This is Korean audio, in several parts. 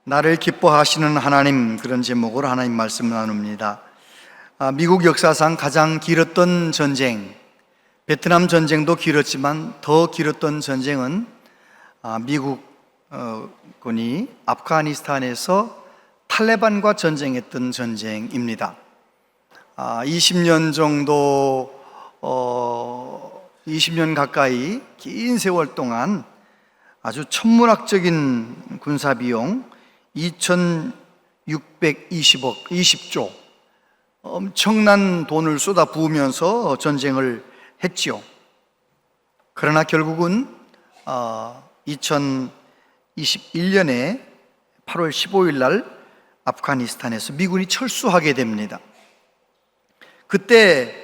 나를 기뻐하시는 하나님, 그런 제목으로 하나님 말씀을 나눕니다. 미국 역사상 가장 길었던 전쟁, 베트남 전쟁도 길었지만 더 길었던 전쟁은 미국군이 아프가니스탄에서 탈레반과 전쟁했던 전쟁입니다. 20년 정도, 20년 가까이 긴 세월 동안 아주 천문학적인 군사비용 2,620조, 엄청난 돈을 쏟아 부으면서 전쟁을 했지요. 그러나 결국은 2021년에 8월 15일 날 아프가니스탄에서 미군이 철수하게 됩니다. 그때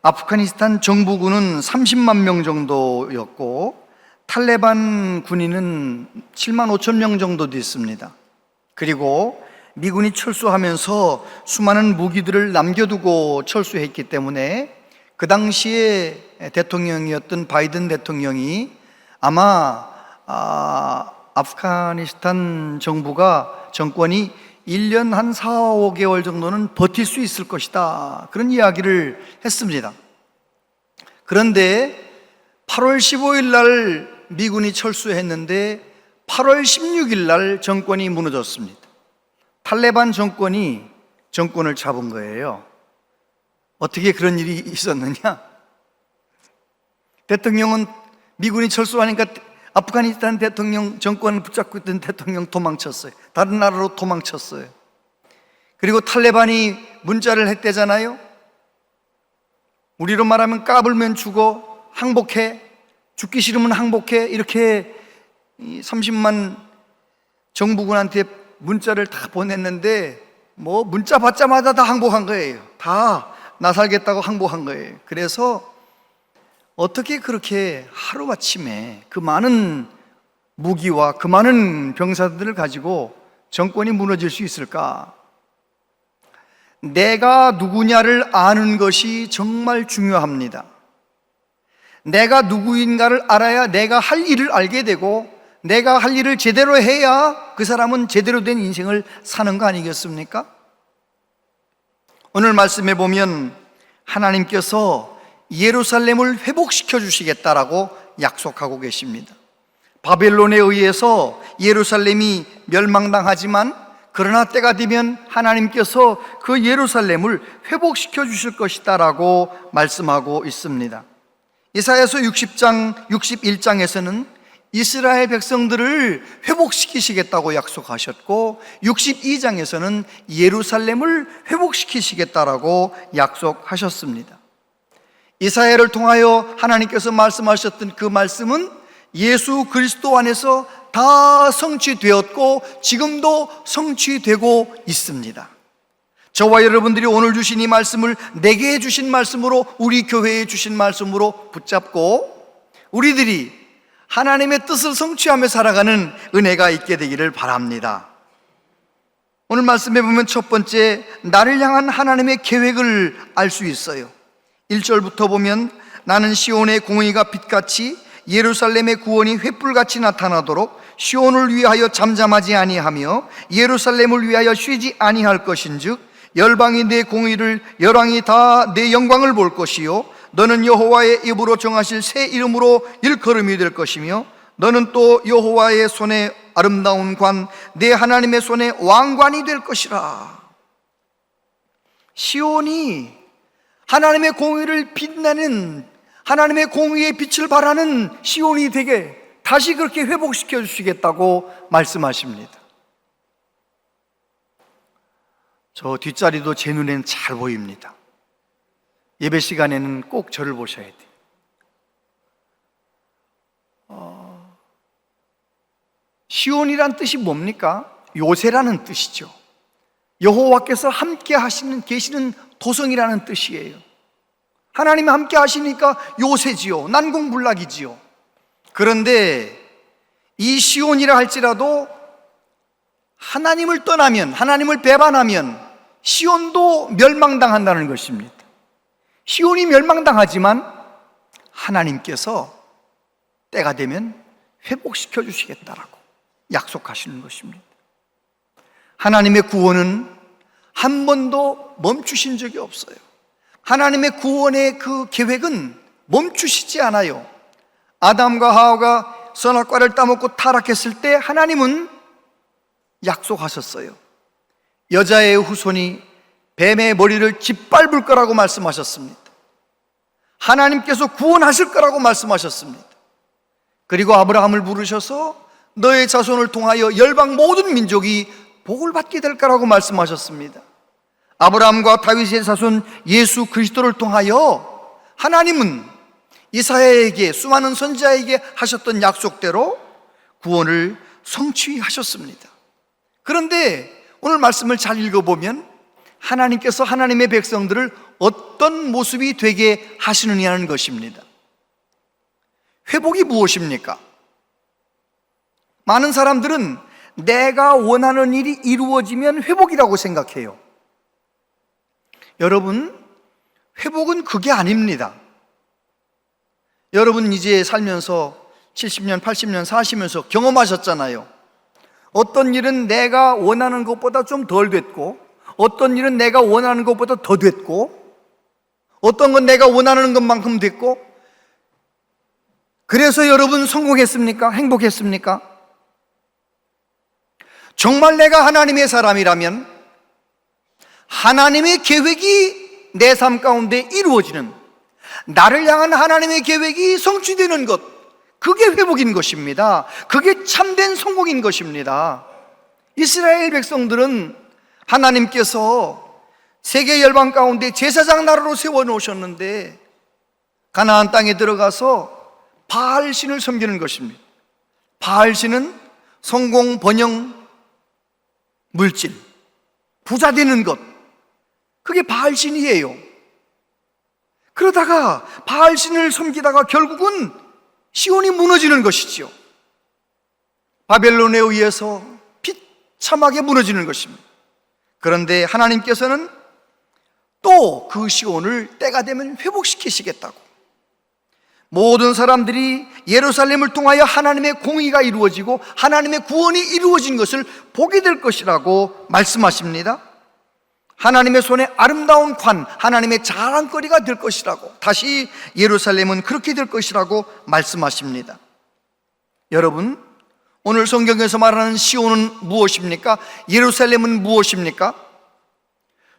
아프가니스탄 정부군은 30만 명 정도였고 탈레반 군인은 7만 5천 명 정도 됐습니다. 그리고 미군이 철수하면서 수많은 무기들을 남겨두고 철수했기 때문에 그 당시에 대통령이었던 바이든 대통령이 아마 아프가니스탄 정권이 1년 한 4, 5개월 정도는 버틸 수 있을 것이다, 그런 이야기를 했습니다. 그런데 8월 15일 날 미군이 철수했는데 8월 16일 날 정권이 무너졌습니다. 탈레반 정권이 정권을 잡은 거예요. 어떻게 그런 일이 있었느냐? 대통령은 미군이 철수하니까 아프가니스탄 대통령 정권을 붙잡고 있던 대통령 도망쳤어요. 다른 나라로 도망쳤어요. 그리고 탈레반이 문자를 했대잖아요. 우리로 말하면 까불면 죽어, 항복해, 죽기 싫으면 항복해, 이렇게 30만 정부군한테 문자를 다 보냈는데 문자 받자마자 다 항복한 거예요. 다 나 살겠다고 항복한 거예요. 그래서 어떻게 그렇게 하루아침에 그 많은 무기와 그 많은 병사들을 가지고 정권이 무너질 수 있을까? 내가 누구냐를 아는 것이 정말 중요합니다. 내가 누구인가를 알아야 내가 할 일을 알게 되고, 내가 할 일을 제대로 해야 그 사람은 제대로 된 인생을 사는 거 아니겠습니까? 오늘 말씀에 보면 하나님께서 예루살렘을 회복시켜 주시겠다라고 약속하고 계십니다. 바벨론에 의해서 예루살렘이 멸망당하지만 그러나 때가 되면 하나님께서 그 예루살렘을 회복시켜 주실 것이다라고 말씀하고 있습니다. 이사야서 60장, 61장에서는 이스라엘 백성들을 회복시키시겠다고 약속하셨고 62장에서는 예루살렘을 회복시키시겠다라고 약속하셨습니다. 이사야를 통하여 하나님께서 말씀하셨던 그 말씀은 예수 그리스도 안에서 다 성취되었고 지금도 성취되고 있습니다. 저와 여러분들이 오늘 주신 이 말씀을, 내게 주신 말씀으로, 우리 교회에 주신 말씀으로 붙잡고 우리들이 하나님의 뜻을 성취하며 살아가는 은혜가 있게 되기를 바랍니다. 오늘 말씀에 보면 첫 번째, 나를 향한 하나님의 계획을 알 수 있어요. 1절부터 보면 나는 시온의 공의가 빛같이 예루살렘의 구원이 횃불같이 나타나도록 시온을 위하여 잠잠하지 아니하며 예루살렘을 위하여 쉬지 아니할 것인즉 열방이 내 공의를, 열왕이 다 내 영광을 볼 것이요 너는 여호와의 입으로 정하실 새 이름으로 일컬음이 될 것이며 너는 또 여호와의 손에 아름다운 관, 내 하나님의 손에 왕관이 될 것이라. 시온이 하나님의 공의를 빛내는, 하나님의 공의의 빛을 발하는 시온이 되게 다시 그렇게 회복시켜 주시겠다고 말씀하십니다. 저 뒷자리도 제 눈에는 잘 보입니다. 예배 시간에는 꼭 저를 보셔야 돼요. 시온이란 뜻이 뭡니까? 요새라는 뜻이죠. 여호와께서 함께 계시는 도성이라는 뜻이에요. 하나님이 함께 하시니까 요새지요, 난공불락이지요. 그런데 이 시온이라 할지라도 하나님을 떠나면, 하나님을 배반하면 시온도 멸망당한다는 것입니다. 시온이 멸망당하지만 하나님께서 때가 되면 회복시켜 주시겠다라고 약속하시는 것입니다. 하나님의 구원은 한 번도 멈추신 적이 없어요. 하나님의 구원의 그 계획은 멈추시지 않아요. 아담과 하와가 선악과를 따먹고 타락했을 때 하나님은 약속하셨어요. 여자의 후손이 뱀의 머리를 짓밟을 거라고 말씀하셨습니다. 하나님께서 구원하실 거라고 말씀하셨습니다. 그리고 아브라함을 부르셔서 너의 자손을 통하여 열방 모든 민족이 복을 받게 될 거라고 말씀하셨습니다. 아브라함과 다윗의 자손 예수 그리스도를 통하여 하나님은 이사야에게, 수많은 선지자에게 하셨던 약속대로 구원을 성취하셨습니다. 그런데 오늘 말씀을 잘 읽어보면 하나님께서 하나님의 백성들을 어떤 모습이 되게 하시느냐는 것입니다. 회복이 무엇입니까? 많은 사람들은 내가 원하는 일이 이루어지면 회복이라고 생각해요. 여러분, 회복은 그게 아닙니다. 여러분 이제 살면서 70년, 80년 사시면서 경험하셨잖아요. 어떤 일은 내가 원하는 것보다 좀 덜 됐고, 어떤 일은 내가 원하는 것보다 더 됐고, 어떤 건 내가 원하는 것만큼 됐고, 그래서 여러분 성공했습니까? 행복했습니까? 정말 내가 하나님의 사람이라면 하나님의 계획이 내 삶 가운데 이루어지는, 나를 향한 하나님의 계획이 성취되는 것, 그게 회복인 것입니다. 그게 참된 성공인 것입니다. 이스라엘 백성들은 하나님께서 세계 열방 가운데 제사장 나라로 세워놓으셨는데 가나안 땅에 들어가서 바알신을 섬기는 것입니다. 바알신은 성공, 번영, 물질, 부자 되는 것, 그게 바알신이에요. 그러다가 바알신을 섬기다가 결국은 시온이 무너지는 것이지요. 바벨론에 의해서 비참하게 무너지는 것입니다. 그런데 하나님께서는 또 그 시온을 때가 되면 회복시키시겠다고, 모든 사람들이 예루살렘을 통하여 하나님의 공의가 이루어지고 하나님의 구원이 이루어진 것을 보게 될 것이라고 말씀하십니다. 하나님의 손에 아름다운 관, 하나님의 자랑거리가 될 것이라고, 다시 예루살렘은 그렇게 될 것이라고 말씀하십니다. 여러분, 오늘 성경에서 말하는 시온은 무엇입니까? 예루살렘은 무엇입니까?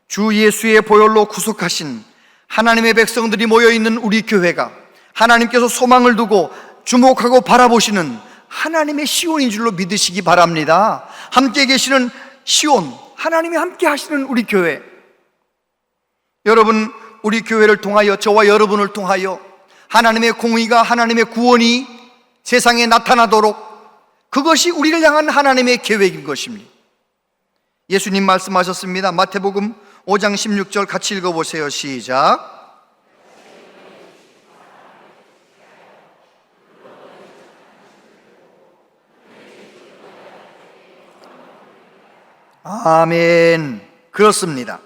주 예수의 보혈로 구속하신 하나님의 백성들이 모여있는 우리 교회가 하나님께서 소망을 두고 주목하고 바라보시는 하나님의 시온인 줄로 믿으시기 바랍니다. 함께 계시는 시온, 하나님이 함께 하시는 우리 교회. 여러분, 우리 교회를 통하여, 저와 여러분을 통하여 하나님의 공의가, 하나님의 구원이 세상에 나타나도록, 그것이 우리를 향한 하나님의 계획인 것입니다. 예수님 말씀하셨습니다. 마태복음 5장 16절 같이 읽어보세요. 시작. 아멘. 그렇습니다.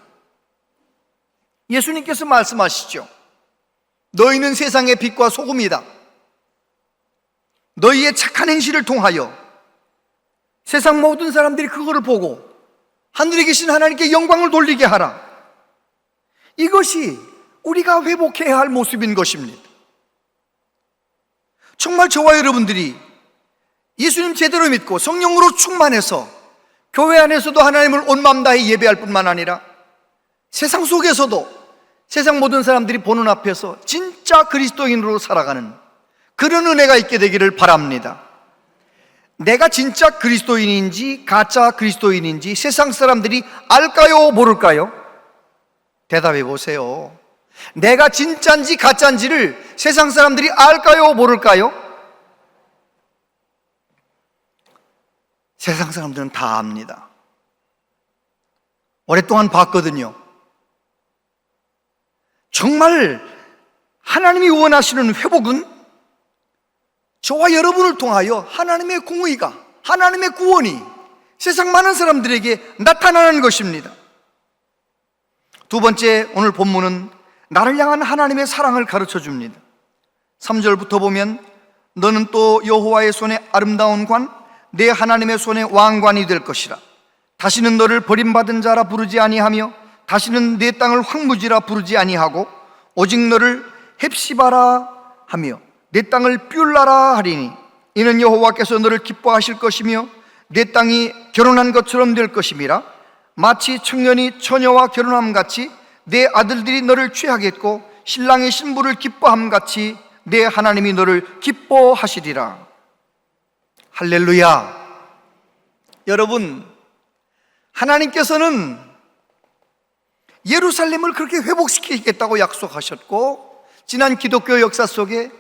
예수님께서 말씀하시죠. 너희는 세상의 빛과 소금이다. 너희의 착한 행실을 통하여 세상 모든 사람들이 그거를 보고 하늘에 계신 하나님께 영광을 돌리게 하라. 이것이 우리가 회복해야 할 모습인 것입니다. 정말 저와 여러분들이 예수님 제대로 믿고 성령으로 충만해서 교회 안에서도 하나님을 온 마음 다해 예배할 뿐만 아니라 세상 속에서도 세상 모든 사람들이 보는 앞에서 진짜 그리스도인으로 살아가는 그런 은혜가 있게 되기를 바랍니다. 내가 진짜 그리스도인인지 가짜 그리스도인인지 세상 사람들이 알까요, 모를까요? 대답해 보세요. 내가 진짜인지 가짜인지를 세상 사람들이 알까요, 모를까요? 세상 사람들은 다 압니다. 오랫동안 봤거든요. 정말 하나님이 원하시는 회복은 저와 여러분을 통하여 하나님의 공의가, 하나님의 구원이 세상 많은 사람들에게 나타나는 것입니다. 두 번째, 오늘 본문은 나를 향한 하나님의 사랑을 가르쳐 줍니다. 3절부터 보면 너는 또 여호와의 손에 아름다운 관, 내 하나님의 손에 왕관이 될 것이라. 다시는 너를 버림받은 자라 부르지 아니하며 다시는 내 땅을 황무지라 부르지 아니하고 오직 너를 헵시바라 하며 내 땅을 뷸라라 하리니 이는 여호와께서 너를 기뻐하실 것이며 내 땅이 결혼한 것처럼 될 것임이라. 마치 청년이 처녀와 결혼함 같이 내 아들들이 너를 취하겠고 신랑이 신부를 기뻐함 같이 내 하나님이 너를 기뻐하시리라. 할렐루야. 여러분, 하나님께서는 예루살렘을 그렇게 회복시키겠다고 약속하셨고, 지난 기독교 역사 속에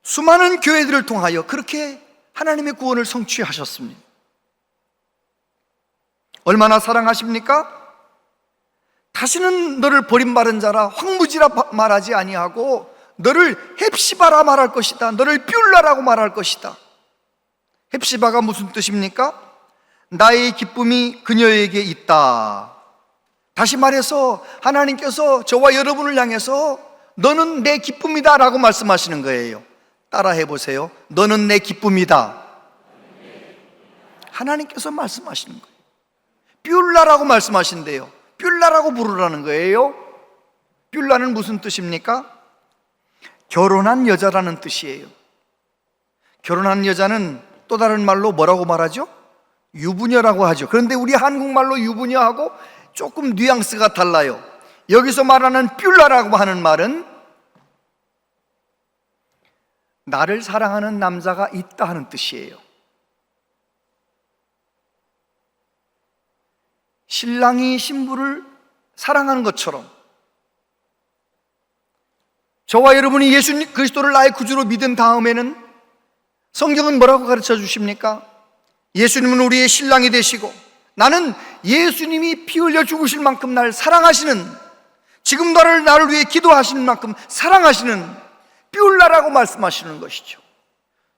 수많은 교회들을 통하여 그렇게 하나님의 구원을 성취하셨습니다. 얼마나 사랑하십니까? 다시는 너를 버림받은 자라 황무지라 말하지 아니하고 너를 헵시바라 말할 것이다. 너를 뷸라라고 말할 것이다. 헵시바가 무슨 뜻입니까? 나의 기쁨이 그녀에게 있다. 다시 말해서 하나님께서 저와 여러분을 향해서 너는 내 기쁨이다 라고 말씀하시는 거예요. 따라 해보세요. 너는 내 기쁨이다. 하나님께서 말씀하시는 거예요. 뷸라라고 말씀하신대요. 뷸라라고 부르라는 거예요. 뷸라는 무슨 뜻입니까? 결혼한 여자라는 뜻이에요. 결혼한 여자는 또 다른 말로 뭐라고 말하죠? 유부녀라고 하죠. 그런데 우리 한국말로 유부녀하고 조금 뉘앙스가 달라요. 여기서 말하는 뷸라라고 하는 말은 나를 사랑하는 남자가 있다 하는 뜻이에요. 신랑이 신부를 사랑하는 것처럼 저와 여러분이 예수 그리스도를 나의 구주로 믿은 다음에는 성경은 뭐라고 가르쳐 주십니까? 예수님은 우리의 신랑이 되시고 나는 예수님이 피 흘려 죽으실 만큼 날 사랑하시는, 지금 나를 위해 기도하시는 만큼 사랑하시는 뷸라라고 말씀하시는 것이죠.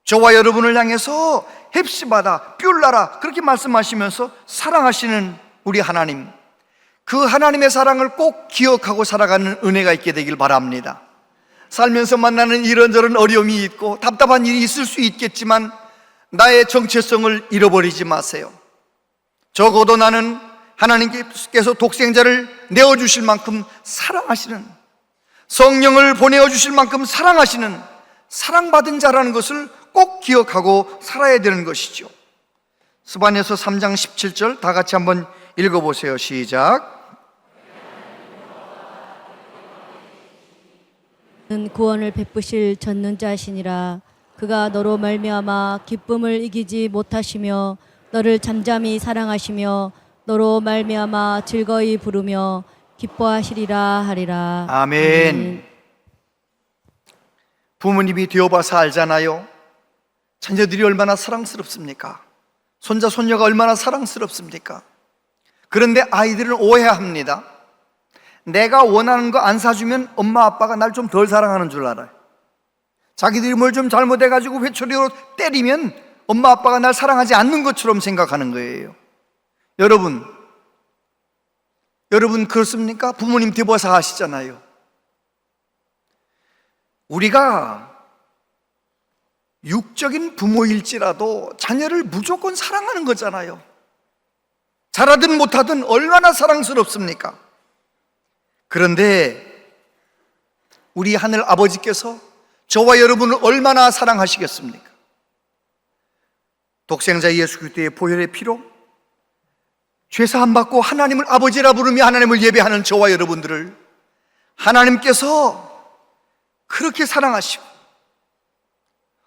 저와 여러분을 향해서 헵시바다, 뷸라라 그렇게 말씀하시면서 사랑하시는 우리 하나님, 그 하나님의 사랑을 꼭 기억하고 살아가는 은혜가 있게 되길 바랍니다. 살면서 만나는 이런저런 어려움이 있고 답답한 일이 있을 수 있겠지만 나의 정체성을 잃어버리지 마세요. 적어도 나는 하나님께서 독생자를 내어주실 만큼 사랑하시는, 성령을 보내어주실 만큼 사랑하시는 사랑받은 자라는 것을 꼭 기억하고 살아야 되는 것이죠. 스바냐서 3장 17절 다 같이 한번 읽어보세요. 시작. 구원을 베푸실 전능자시니라. 그가 너로 말미암아 기쁨을 이기지 못하시며 너를 잠잠히 사랑하시며 너로 말미암아 즐거이 부르며 기뻐하시리라 하리라. 아멘. 부모님이 되어봐서 알잖아요. 자녀들이 얼마나 사랑스럽습니까? 손자 손녀가 얼마나 사랑스럽습니까? 그런데 아이들은 오해합니다. 내가 원하는 거 안 사주면 엄마 아빠가 날 좀 덜 사랑하는 줄 알아요. 자기들이 뭘 좀 잘못해가지고 회초리로 때리면 엄마 아빠가 날 사랑하지 않는 것처럼 생각하는 거예요. 여러분 그렇습니까? 부모님 되어서 아시잖아요. 우리가 육적인 부모일지라도 자녀를 무조건 사랑하는 거잖아요. 잘하든 못하든 얼마나 사랑스럽습니까? 그런데 우리 하늘 아버지께서 저와 여러분을 얼마나 사랑하시겠습니까? 독생자 예수 그리스도의 보혈의 피로 죄사함 받고 하나님을 아버지라 부르며 하나님을 예배하는 저와 여러분들을 하나님께서 그렇게 사랑하시고,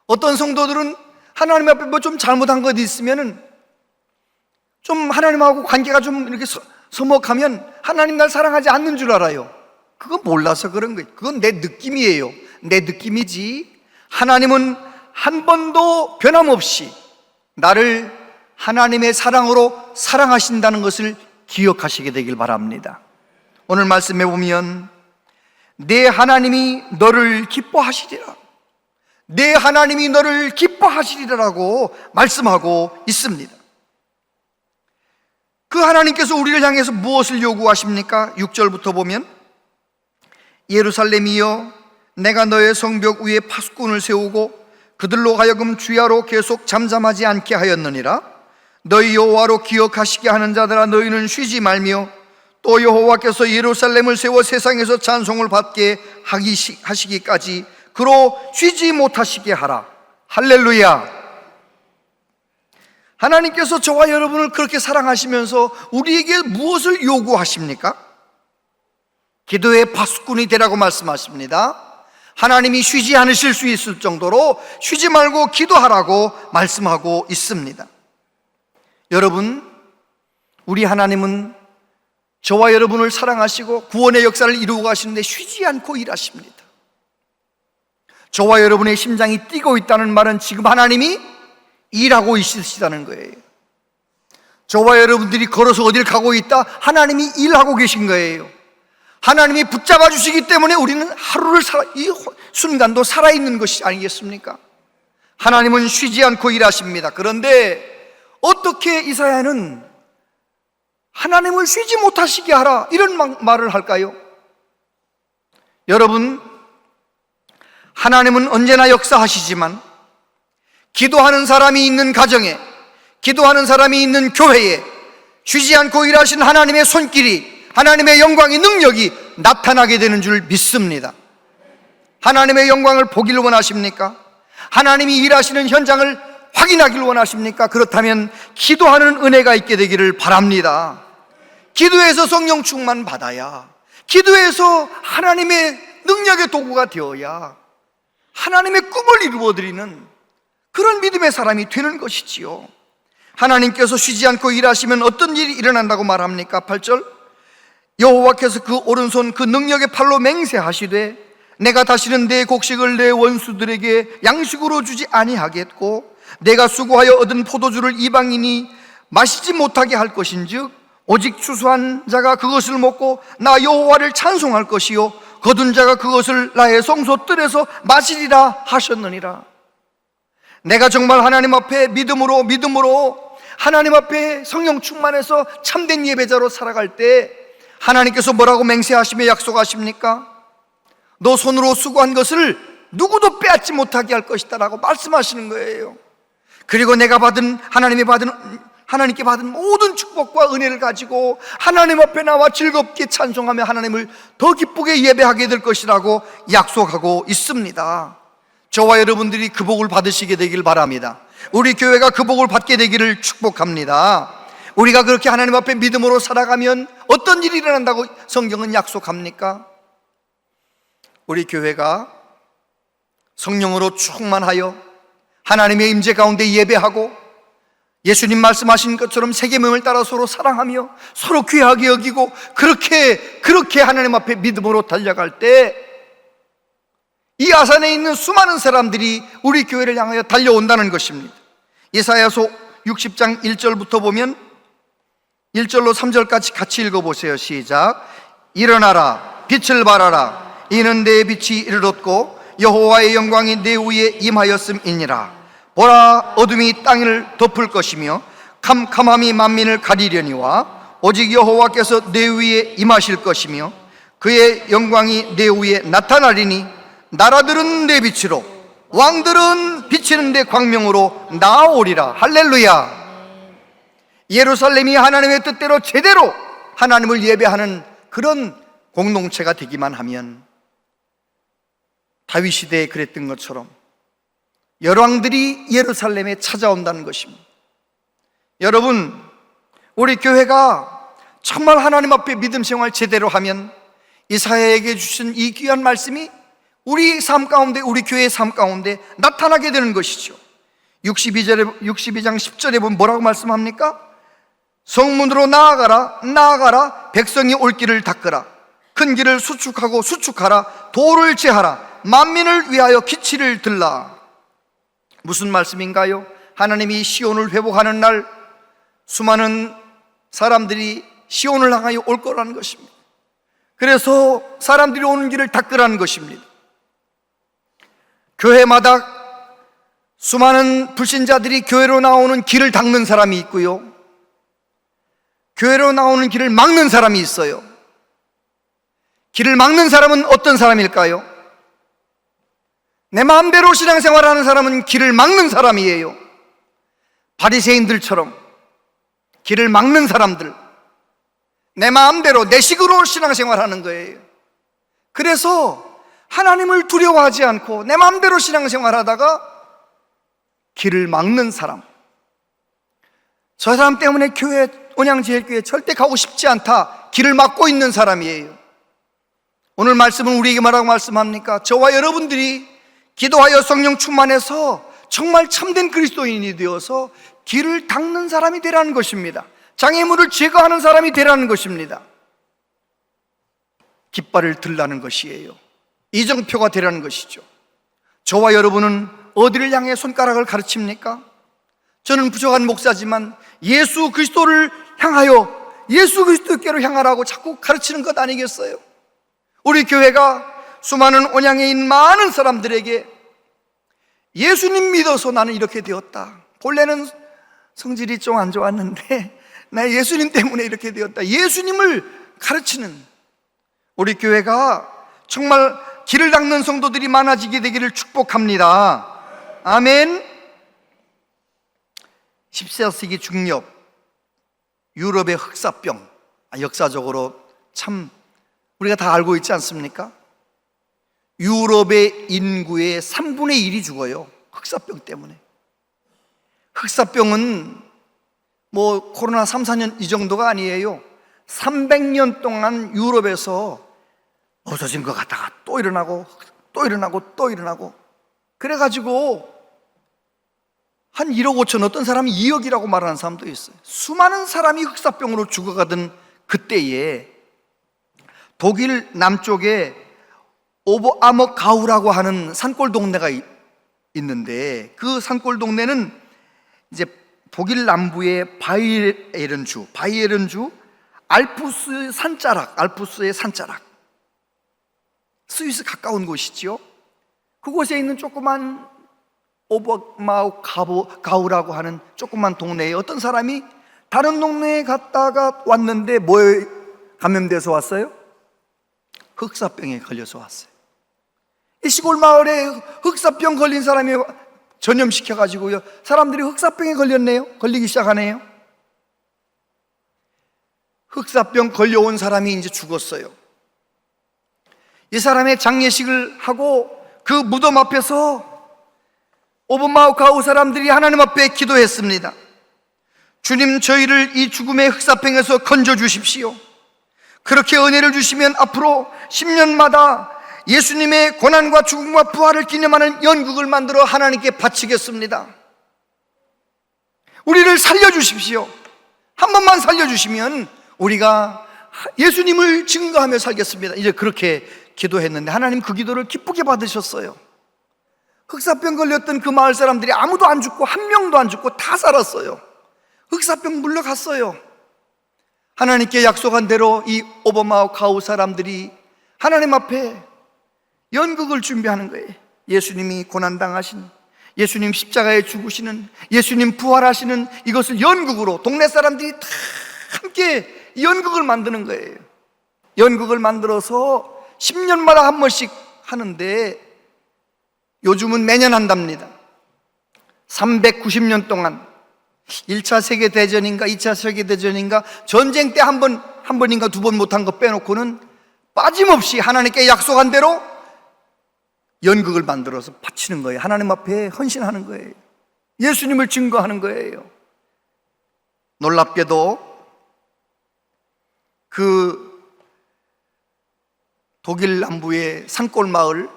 어떤 성도들은 하나님 앞에 뭐 좀 잘못한 것 있으면은 좀 하나님하고 관계가 좀 이렇게 서먹하면 하나님 날 사랑하지 않는 줄 알아요. 그건 몰라서 그런 거예요. 그건 내 느낌이에요. 내 느낌이지 하나님은 한 번도 변함없이 나를 하나님의 사랑으로 사랑하신다는 것을 기억하시게 되길 바랍니다. 오늘 말씀해 보면 내 하나님이 너를 기뻐하시리라, 내 하나님이 너를 기뻐하시리라고 말씀하고 있습니다. 그 하나님께서 우리를 향해서 무엇을 요구하십니까? 6절부터 보면 예루살렘이여 내가 너의 성벽 위에 파수꾼을 세우고 그들로 하여금 주야로 계속 잠잠하지 않게 하였느니라. 너희 여호와로 기억하시게 하는 자들아, 너희는 쉬지 말며 또 여호와께서 예루살렘을 세워 세상에서 찬송을 받게 하시기까지 그로 쉬지 못하시게 하라. 할렐루야. 하나님께서 저와 여러분을 그렇게 사랑하시면서 우리에게 무엇을 요구하십니까? 기도의 파수꾼이 되라고 말씀하십니다. 하나님이 쉬지 않으실 수 있을 정도로 쉬지 말고 기도하라고 말씀하고 있습니다. 여러분, 우리 하나님은 저와 여러분을 사랑하시고 구원의 역사를 이루고 가시는데 쉬지 않고 일하십니다. 저와 여러분의 심장이 뛰고 있다는 말은 지금 하나님이 일하고 있으시다는 거예요. 저와 여러분들이 걸어서 어딜 가고 있다, 하나님이 일하고 계신 거예요. 하나님이 붙잡아 주시기 때문에 우리는 하루를 이 순간도 살아있는 것이 아니겠습니까? 하나님은 쉬지 않고 일하십니다. 그런데 어떻게 이사야는 하나님을 쉬지 못하시게 하라 이런 말을 할까요? 여러분, 하나님은 언제나 역사하시지만 기도하는 사람이 있는 가정에, 기도하는 사람이 있는 교회에 쉬지 않고 일하신 하나님의 손길이, 하나님의 영광의 능력이 나타나게 되는 줄 믿습니다. 하나님의 영광을 보기를 원하십니까? 하나님이 일하시는 현장을 확인하기를 원하십니까? 그렇다면 기도하는 은혜가 있게 되기를 바랍니다. 기도에서 성령 충만 받아야, 기도에서 하나님의 능력의 도구가 되어야 하나님의 꿈을 이루어드리는 그런 믿음의 사람이 되는 것이지요. 하나님께서 쉬지 않고 일하시면 어떤 일이 일어난다고 말합니까? 8절, 여호와께서 그 오른손 그 능력의 팔로 맹세하시되 내가 다시는 내 곡식을 내 원수들에게 양식으로 주지 아니하겠고 내가 수고하여 얻은 포도주를 이방인이 마시지 못하게 할 것인즉 오직 추수한 자가 그것을 먹고 나 여호와를 찬송할 것이요 거둔 자가 그것을 나의 성소뜰에서 마시리라 하셨느니라. 내가 정말 하나님 앞에 믿음으로 하나님 앞에 성령 충만해서 참된 예배자로 살아갈 때 하나님께서 뭐라고 맹세하시며 약속하십니까? 너 손으로 수고한 것을 누구도 빼앗지 못하게 할 것이다 라고 말씀하시는 거예요. 그리고 내가 하나님께 받은 모든 축복과 은혜를 가지고 하나님 앞에 나와 즐겁게 찬송하며 하나님을 더 기쁘게 예배하게 될 것이라고 약속하고 있습니다. 저와 여러분들이 그 복을 받으시게 되길 바랍니다. 우리 교회가 그 복을 받게 되기를 축복합니다. 우리가 그렇게 하나님 앞에 믿음으로 살아가면 어떤 일이 일어난다고 성경은 약속합니까? 우리 교회가 성령으로 충만하여 하나님의 임재 가운데 예배하고 예수님 말씀하신 것처럼 세계명을 따라 서로 사랑하며 서로 귀하게 여기고 그렇게 하나님 앞에 믿음으로 달려갈 때 이 아산에 있는 수많은 사람들이 우리 교회를 향하여 달려온다는 것입니다. 예사야서 60장 1절부터 보면 1절로 3절까지 같이 읽어보세요. 시작. 일어나라 빛을 발하라 이는 내 빛이 이르렀고 여호와의 영광이 내 위에 임하였음이니라. 보라 어둠이 땅을 덮을 것이며 캄캄함이 만민을 가리려니와 오직 여호와께서 내 위에 임하실 것이며 그의 영광이 내 위에 나타나리니 나라들은 내 빛으로 왕들은 비치는 내 광명으로 나아오리라. 할렐루야. 예루살렘이 하나님의 뜻대로 제대로 하나님을 예배하는 그런 공동체가 되기만 하면 다윗 시대에 그랬던 것처럼 열왕들이 예루살렘에 찾아온다는 것입니다. 여러분, 우리 교회가 정말 하나님 앞에 믿음 생활 제대로 하면 이사야에게 주신 이 귀한 말씀이 우리 삶 가운데, 우리 교회의 삶 가운데 나타나게 되는 것이죠. 62장 10절에 보면 뭐라고 말씀합니까? 성문으로 나아가라 백성이 올 길을 닦으라 큰 길을 수축하라 도를 제하라 만민을 위하여 기치를 들라. 무슨 말씀인가요? 하나님이 시온을 회복하는 날 수많은 사람들이 시온을 향하여 올 거라는 것입니다. 그래서 사람들이 오는 길을 닦으라는 것입니다. 교회마다 수많은 불신자들이 교회로 나오는 길을 닦는 사람이 있고요, 교회로 나오는 길을 막는 사람이 있어요. 길을 막는 사람은 어떤 사람일까요? 내 마음대로 신앙생활하는 사람은 길을 막는 사람이에요. 바리새인들처럼 길을 막는 사람들, 내 마음대로 내 식으로 신앙생활하는 거예요. 그래서 하나님을 두려워하지 않고 내 마음대로 신앙생활하다가 길을 막는 사람, 저 사람 때문에 교회, 온양제일교회 절대 가고 싶지 않다, 길을 막고 있는 사람이에요. 오늘 말씀은 우리에게 뭐라고 말씀합니까? 저와 여러분들이 기도하여 성령 충만해서 정말 참된 그리스도인이 되어서 길을 닦는 사람이 되라는 것입니다. 장애물을 제거하는 사람이 되라는 것입니다. 깃발을 들라는 것이에요. 이정표가 되라는 것이죠. 저와 여러분은 어디를 향해 손가락을 가르칩니까? 저는 부족한 목사지만 예수 그리스도를 향하여, 예수 그리스도께로 향하라고 자꾸 가르치는 것 아니겠어요? 우리 교회가 수많은 온양에 있는 많은 사람들에게 예수님 믿어서 나는 이렇게 되었다, 본래는 성질이 좀 안 좋았는데 나 예수님 때문에 이렇게 되었다, 예수님을 가르치는 우리 교회가 정말 길을 닦는 성도들이 많아지게 되기를 축복합니다. 아멘. 14세기 중엽 유럽의 흑사병, 역사적으로 참 우리가 다 알고 있지 않습니까? 유럽의 인구의 3분의 1이 죽어요, 흑사병 때문에. 흑사병은 뭐 코로나 3, 4년 이 정도가 아니에요. 300년 동안 유럽에서 없어진 것 같다가 또 일어나고 또 일어나고 또 일어나고, 그래가지고 한 1억 5천, 어떤 사람이 2억이라고 말하는 사람도 있어요. 수많은 사람이 흑사병으로 죽어가던 그때에 독일 남쪽에 오버아머가우라고 하는 산골 동네가 있는데, 그 산골 동네는 이제 독일 남부의 바이에른주 알프스의 산자락, 스위스 가까운 곳이지요. 그곳에 있는 조그만 오버마우가우라고 하는 조그만 동네에 어떤 사람이 다른 동네에 갔다가 왔는데 뭐에 감염돼서 왔어요? 흑사병에 걸려서 왔어요. 이 시골 마을에 흑사병 걸린 사람이 전염시켜가지고요, 사람들이 흑사병에 걸리기 시작하네요. 흑사병 걸려온 사람이 이제 죽었어요. 이 사람의 장례식을 하고 그 무덤 앞에서 오버마우가우 사람들이 하나님 앞에 기도했습니다. 주님, 저희를 이 죽음의 흑사병에서 건져주십시오. 그렇게 은혜를 주시면 앞으로 10년마다 예수님의 고난과 죽음과 부활을 기념하는 연극을 만들어 하나님께 바치겠습니다. 우리를 살려주십시오. 한 번만 살려주시면 우리가 예수님을 증거하며 살겠습니다. 이제 그렇게 기도했는데 하나님 그 기도를 기쁘게 받으셨어요. 흑사병 걸렸던 그 마을 사람들이 아무도 안 죽고, 한 명도 안 죽고 다 살았어요. 흑사병 물러갔어요. 하나님께 약속한 대로 이 오버마우가우 사람들이 하나님 앞에 연극을 준비하는 거예요. 예수님이 고난당하신, 예수님 십자가에 죽으시는, 예수님 부활하시는 이것을 연극으로 동네 사람들이 다 함께 연극을 만드는 거예요. 연극을 만들어서 10년마다 한 번씩 하는데 요즘은 매년 한답니다. 390년 동안 1차 세계대전인가 2차 세계대전인가 전쟁 때 한 번인가 두 번 못한 거 빼놓고는 빠짐없이 하나님께 약속한 대로 연극을 만들어서 바치는 거예요. 하나님 앞에 헌신하는 거예요. 예수님을 증거하는 거예요. 놀랍게도 그 독일 남부의 산골 마을,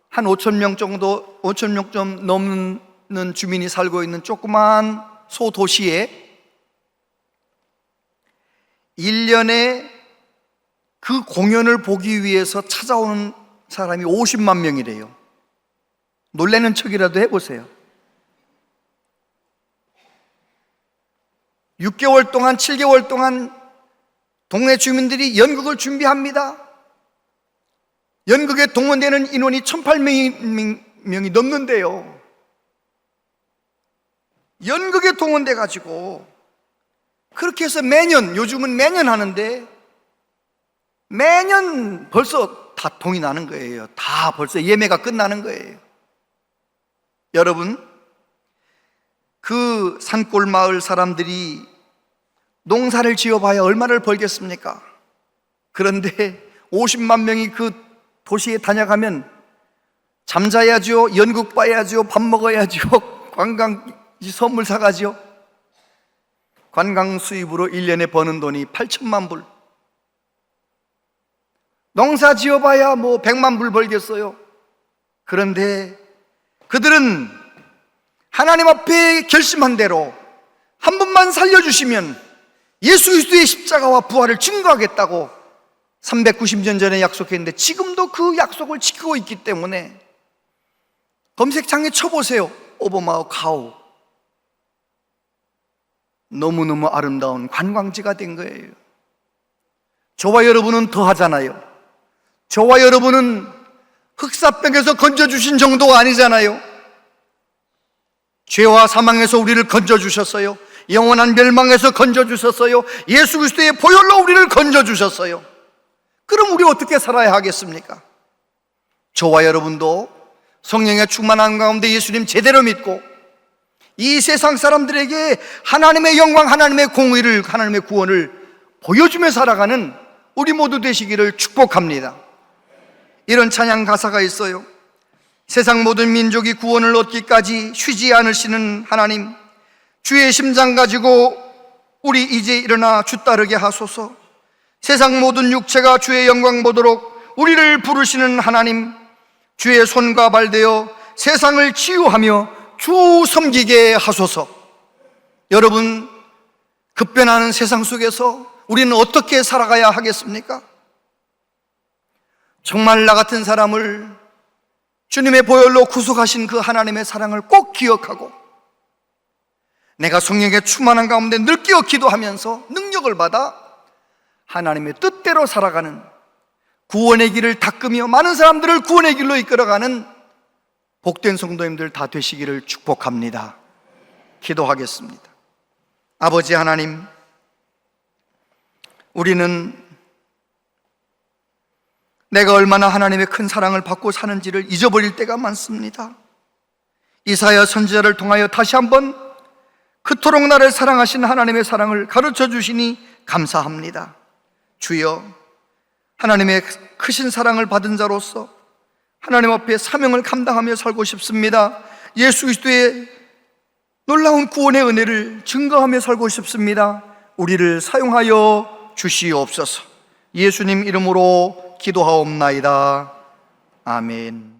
한 5천 명 정도, 5천 명 좀 넘는 주민이 살고 있는 조그만 소도시에 1년에 그 공연을 보기 위해서 찾아오는 사람이 50만 명이래요. 놀라는 척이라도 해보세요. 6개월 동안, 7개월 동안 동네 주민들이 연극을 준비합니다. 연극에 동원되는 인원이 1,800명이 넘는데요. 연극에 동원돼 가지고 그렇게 해서 매년, 요즘은 매년 하는데 매년 벌써 다 동이 나는 거예요. 다 벌써 예매가 끝나는 거예요. 여러분, 그 산골 마을 사람들이 농사를 지어봐야 얼마를 벌겠습니까? 그런데 50만 명이 그 도시에 다녀가면 잠자야죠, 연극 봐야죠, 밥 먹어야죠, 관광 선물 사가죠. 관광 수입으로 1년에 버는 돈이 8천만 불. 농사 지어봐야 뭐 100만 불 벌겠어요. 그런데 그들은 하나님 앞에 결심한 대로 한 번만 살려주시면 예수 그리스도의 십자가와 부활을 증거하겠다고 390년 전에 약속했는데 지금도 그 약속을 지키고 있기 때문에 검색창에 쳐보세요. 오버마우 카우. 너무너무 아름다운 관광지가 된 거예요. 저와 여러분은 더 하잖아요. 저와 여러분은 흑사병에서 건져주신 정도가 아니잖아요. 죄와 사망에서 우리를 건져주셨어요. 영원한 멸망에서 건져주셨어요. 예수 그리스도의 보혈로 우리를 건져주셨어요. 그럼 우리 어떻게 살아야 하겠습니까? 저와 여러분도 성령의 충만한 가운데 예수님 제대로 믿고 이 세상 사람들에게 하나님의 영광, 하나님의 공의를, 하나님의 구원을 보여주며 살아가는 우리 모두 되시기를 축복합니다. 이런 찬양 가사가 있어요. 세상 모든 민족이 구원을 얻기까지 쉬지 않으시는 하나님, 주의 심장 가지고 우리 이제 일어나 주 따르게 하소서. 세상 모든 육체가 주의 영광 보도록 우리를 부르시는 하나님, 주의 손과 발 되어 세상을 치유하며 주 섬기게 하소서. 여러분, 급변하는 세상 속에서 우리는 어떻게 살아가야 하겠습니까? 정말 나 같은 사람을 주님의 보혈로 구속하신 그 하나님의 사랑을 꼭 기억하고 내가 성령의 충만한 가운데 늘 끼어 기도하면서 능력을 받아 하나님의 뜻대로 살아가는 구원의 길을 닦으며 많은 사람들을 구원의 길로 이끌어가는 복된 성도님들 다 되시기를 축복합니다. 기도하겠습니다. 아버지 하나님, 우리는 내가 얼마나 하나님의 큰 사랑을 받고 사는지를 잊어버릴 때가 많습니다. 이사야 선지자를 통하여 다시 한번 그토록 나를 사랑하신 하나님의 사랑을 가르쳐 주시니 감사합니다. 주여, 하나님의 크신 사랑을 받은 자로서 하나님 앞에 사명을 감당하며 살고 싶습니다. 예수 그리스도의 놀라운 구원의 은혜를 증거하며 살고 싶습니다. 우리를 사용하여 주시옵소서. 예수님 이름으로 기도하옵나이다. 아멘.